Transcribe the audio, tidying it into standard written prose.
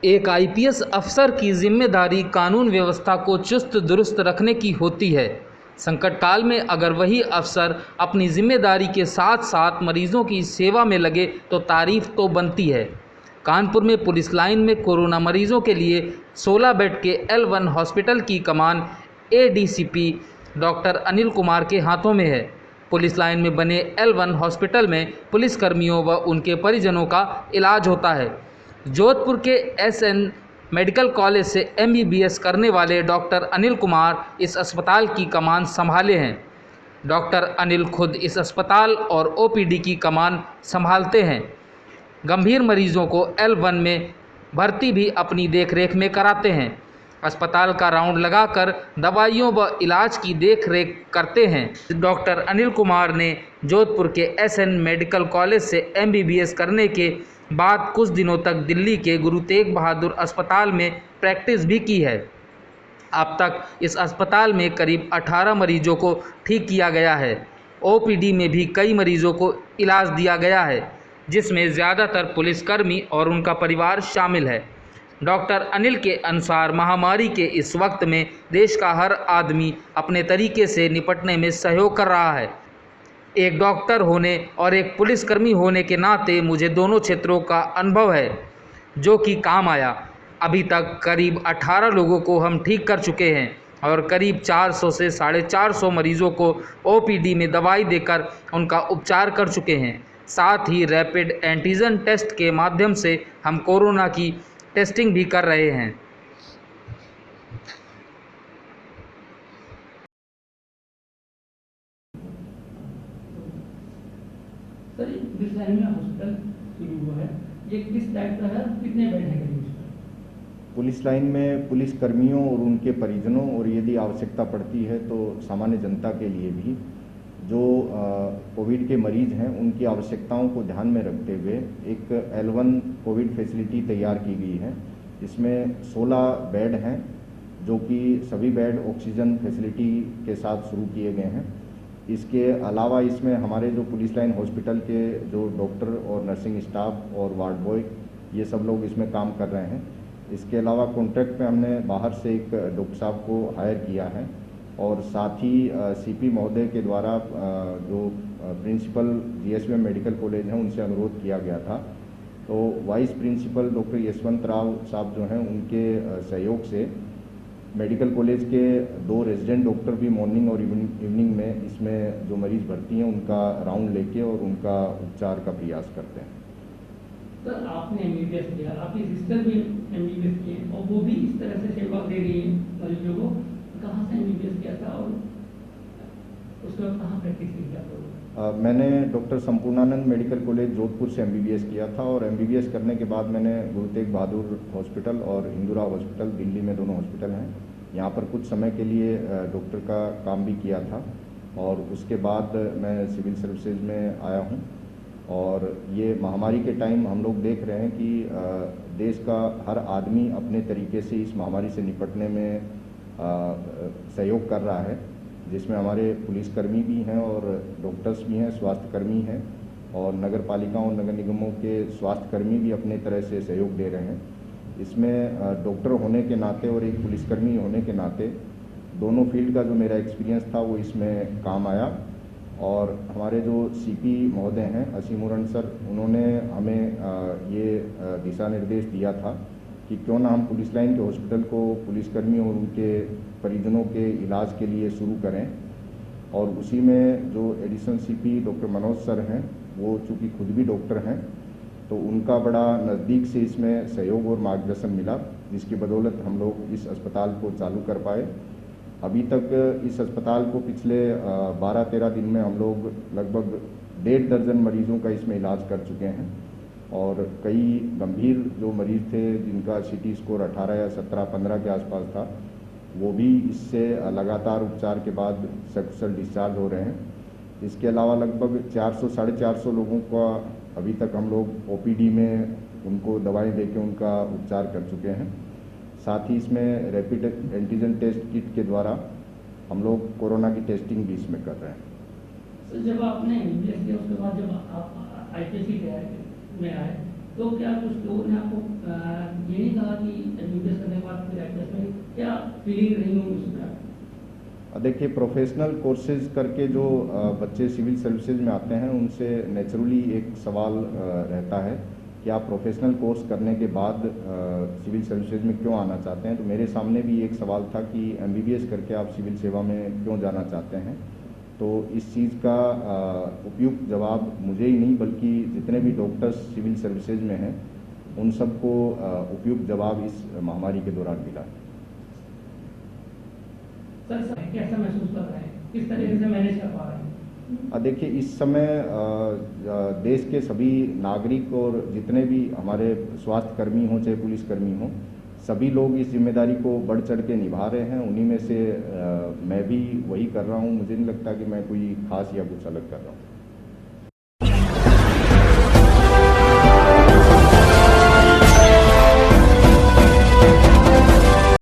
एक आईपीएस अफसर की जिम्मेदारी कानून व्यवस्था को चुस्त दुरुस्त रखने की होती है। संकट काल में अगर वही अफसर अपनी जिम्मेदारी के साथ साथ मरीजों की सेवा में लगे तो तारीफ तो बनती है। कानपुर में पुलिस लाइन में कोरोना मरीजों के लिए 16 बेड के L1 हॉस्पिटल की कमान एडीसीपी डॉक्टर अनिल कुमार के हाथों में है। पुलिस लाइन में बने L1 हॉस्पिटल में पुलिसकर्मियों व उनके परिजनों का इलाज होता है। जोधपुर के SN मेडिकल कॉलेज से MBBS करने वाले डॉक्टर अनिल कुमार इस अस्पताल की कमान संभाले हैं। डॉक्टर अनिल खुद इस अस्पताल और OPD की कमान संभालते हैं। गंभीर मरीजों को L1 में भर्ती भी अपनी देखरेख में कराते हैं। अस्पताल का राउंड लगाकर दवाइयों व इलाज की देखरेख करते हैं। डॉक्टर अनिल कुमार ने जोधपुर के SN मेडिकल कॉलेज से MBBS करने के बाद कुछ दिनों तक दिल्ली के गुरु तेग बहादुर अस्पताल में प्रैक्टिस भी की है। अब तक इस अस्पताल में करीब 18 मरीजों को ठीक किया गया है। OPD में भी कई मरीजों को इलाज दिया गया है, जिसमें ज़्यादातर पुलिसकर्मी और उनका परिवार शामिल है। डॉक्टर अनिल के अनुसार महामारी के इस वक्त में देश का हर आदमी अपने तरीके से निपटने में सहयोग कर रहा है। एक डॉक्टर होने और एक पुलिसकर्मी होने के नाते मुझे दोनों क्षेत्रों का अनुभव है, जो कि काम आया। अभी तक करीब 18 लोगों को हम ठीक कर चुके हैं और करीब 400 से 450 मरीजों को OPD में दवाई देकर उनका उपचार कर चुके हैं। साथ ही रैपिड एंटीजन टेस्ट के माध्यम से हम कोरोना की टेस्टिंग भी कर रहे हैं। सर, जिस लाइन में हॉस्पिटल शुरू हुआ है, ये किस टाइप का है, कितने बेड हैं करीब? पुलिस लाइन में पुलिस कर्मियों और उनके परिजनों और यदि आवश्यकता पड़ती है तो सामान्य जनता के लिए भी जो कोविड के मरीज हैं उनकी आवश्यकताओं को ध्यान में रखते हुए एक L1 कोविड फैसिलिटी तैयार की गई है। इसमें 16 बेड हैं, जो कि सभी बेड ऑक्सीजन फैसिलिटी के साथ शुरू किए गए हैं। इसके अलावा इसमें हमारे जो पुलिस लाइन हॉस्पिटल के जो डॉक्टर और नर्सिंग स्टाफ और वार्ड बॉय ये सब लोग इसमें काम कर रहे हैं। इसके अलावा कॉन्ट्रैक्ट पे हमने बाहर से एक डॉक्टर साहब को हायर किया है और साथ ही CP महोदय के द्वारा जो प्रिंसिपल GSVM मेडिकल कॉलेज हैं उनसे अनुरोध किया गया था, तो vice principal doctor Yashwant Rao साहब जो हैं उनके सहयोग से मेडिकल कॉलेज के 2 रेजिडेंट डॉक्टर भी मॉर्निंग और इवनिंग में इसमें जो मरीज भर्ती हैं उनका राउंड लेके और उनका उपचार का प्रयास करते हैं। सर, आपने MBBS किया, आपकी सिस्टर भी MBBS किए और वो भी इस तरह से सेवा दे रही है मरीजों को। कहाँ से MBBS किया था और उसके बाद कहाँ प्रैक्टिस किया था? मैंने doctor Sampurnanand medical college Jodhpur से MBBS किया था और MBBS करने के बाद मैंने गुरु तेग बहादुर हॉस्पिटल और इंदिरा हॉस्पिटल, दिल्ली में दोनों हॉस्पिटल हैं, यहाँ पर कुछ समय के लिए डॉक्टर का काम भी किया था और उसके बाद मैं सिविल सर्विसेज में आया हूँ। और ये महामारी के टाइम हम लोग देख रहे हैं कि देश का हर आदमी अपने तरीके से इस महामारी से निपटने में सहयोग कर रहा है, जिसमें हमारे पुलिसकर्मी भी हैं और डॉक्टर्स भी हैं, स्वास्थ्यकर्मी हैं और नगर पालिकाओं और नगर निगमों के स्वास्थ्यकर्मी भी अपने तरह से सहयोग दे रहे हैं। इसमें डॉक्टर होने के नाते और एक पुलिसकर्मी होने के नाते दोनों फील्ड का जो मेरा एक्सपीरियंस था वो इसमें काम आया। और हमारे जो CP महोदय हैं असीमुरन सर, उन्होंने हमें ये दिशा निर्देश दिया था कि क्यों ना हम पुलिस लाइन के हॉस्पिटल को पुलिसकर्मी और उनके परिजनों के इलाज के लिए शुरू करें। और उसी में जो additional CP doctor Manoj sir हैं, वो चूँकि खुद भी डॉक्टर हैं, तो उनका बड़ा नज़दीक से इसमें सहयोग और मार्गदर्शन मिला, जिसकी बदौलत हम लोग इस अस्पताल को चालू कर पाए। अभी तक इस अस्पताल को पिछले 12-13 दिन में हम लोग लगभग 1.5 दर्जन मरीजों का इसमें इलाज कर चुके हैं और कई गंभीर जो मरीज थे जिनका CT स्कोर 18 या 17-15 के आसपास था, वो भी इससे लगातार उपचार के बाद सक्सेसफुल डिस्चार्ज हो रहे हैं। इसके अलावा लगभग 400-450 लोगों का अभी तक हम लोग OPD में उनको दवाएं देके उनका उपचार कर चुके हैं। साथ ही इसमें रैपिड एंटीजन टेस्ट किट के द्वारा हम लोग कोरोना की टेस्टिंग भी इसमें कर रहे हैं। सर, जब आपने MBBS किया उसके बाद जब आप IPS की तैयारी में आए तो क्या कुछ लोगों ने आपको ये नहीं कहा कि एमबीबीएस करने के बाद फिर एडजस्टमेंट, क्या फीलिंग रही होंगी उसमें? देखिए, प्रोफेशनल कोर्सेज करके जो बच्चे सिविल सर्विसेज में आते हैं उनसे नेचुरली एक सवाल रहता है कि आप प्रोफेशनल कोर्स करने के बाद सिविल सर्विसेज में क्यों आना चाहते हैं। तो मेरे सामने भी एक सवाल था कि एमबीबीएस करके आप सिविल सेवा में क्यों जाना चाहते हैं। तो इस चीज़ का उपयुक्त जवाब मुझे ही नहीं बल्कि जितने भी डॉक्टर्स सिविल सर्विसेज में हैं उन सबको उपयुक्त जवाब इस महामारी के दौरान मिला। सर कैसा महसूस कर रहे हैं, किस तरीके से मैनेज कर पा रहे हैं? देखिए, इस समय देश के सभी नागरिक और जितने भी हमारे स्वास्थ्य कर्मी हों चाहे पुलिसकर्मी हों, सभी लोग इस जिम्मेदारी को बढ़ चढ़ के निभा रहे हैं। उन्हीं में से मैं भी वही कर रहा हूं। मुझे नहीं लगता कि मैं कोई खास या कुछ अलग कर रहा हूं।